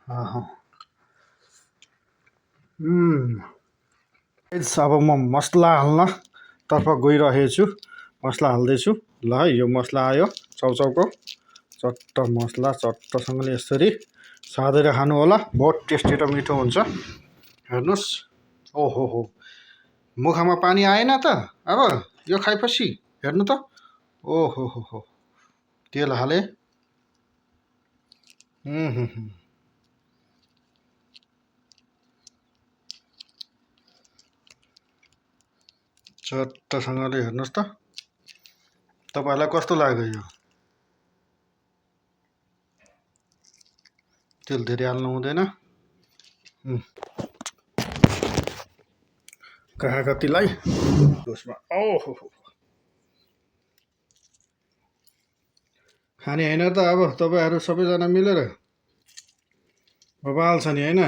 आहा। अब म मसला हाल्न तर्फ गइरहेछु। मसला हाल्दैछु। ल है, यो मसला आयो चाउचाउको। चट्ट मसला चट्टसँगले यसरी साँधेर खानु होला। बहुत टेस्टी र मिठो हुन्छ। हेर्नुहोस्, ओहो हो, मुखमा पानी आएन त अब यो खाएपछि। हेर्नु त, ओहो हो, तेल हाले। चट्टसँगले हेर्नुहोस् त, तपाईँहरूलाई कस्तो लाग्यो यो? तेल धेरै हाल्नु हुँदैन। कहाँ कतिलाई उसमा ओहो खाने होइन त अब तपाईँहरू सबैजना मिलेर बबाल छ नि होइन?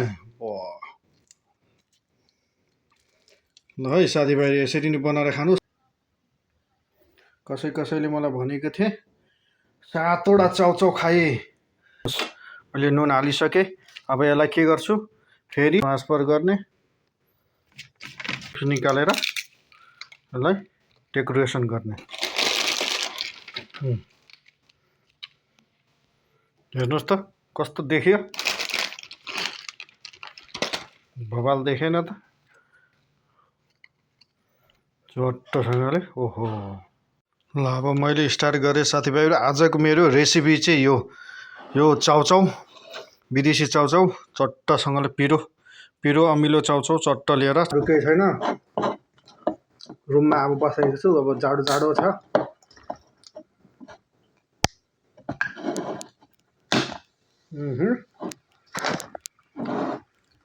ल है साथीभाइ, यसरी नै बनाएर खानुहोस्। कसैले मलाई भनेको थिए 7वटा चाउचाउ खाए। मैले नुन हालिसकेँ। अब यसलाई के गर्छु, फेरि ट्रान्सफर गर्ने, निकालेर यसलाई डेकोरेसन गर्ने। हेर्नुहोस् त कस्तो देखियो, भवाल देखेन त? चट्टसँगले ओहो। ल अब मैले स्टार्ट गरेँ साथीभाइहरू। आजको मेरो रेसिपी चाहिँ यो चाउचाउ, विदेशी चाउचाउ चट्टसँगले पिरो अमिलो चाउचाउ चट्ट लिएर। केही छैन, रुममा अब बसेको छु। अब जाडो छ।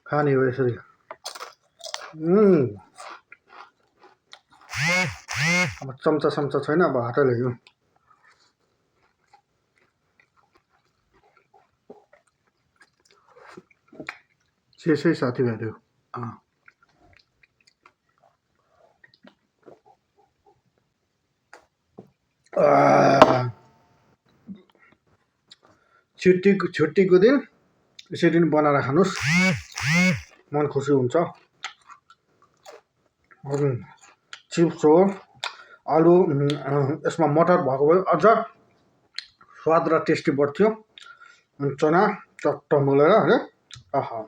खाने हो यसरी। अब चम्चा छैन, अब हातले ल्यायो। शेषै साथीभाइहरू, छुट्टीको दिन यसरी नै बनाएर खानुहोस्, मन खुसी हुन्छ। चिप्स हो, आलु, यसमा मटर भएको भए अझ स्वाद र टेस्टी बढ्थ्यो। चना चट्ट मोलेर है, आहा।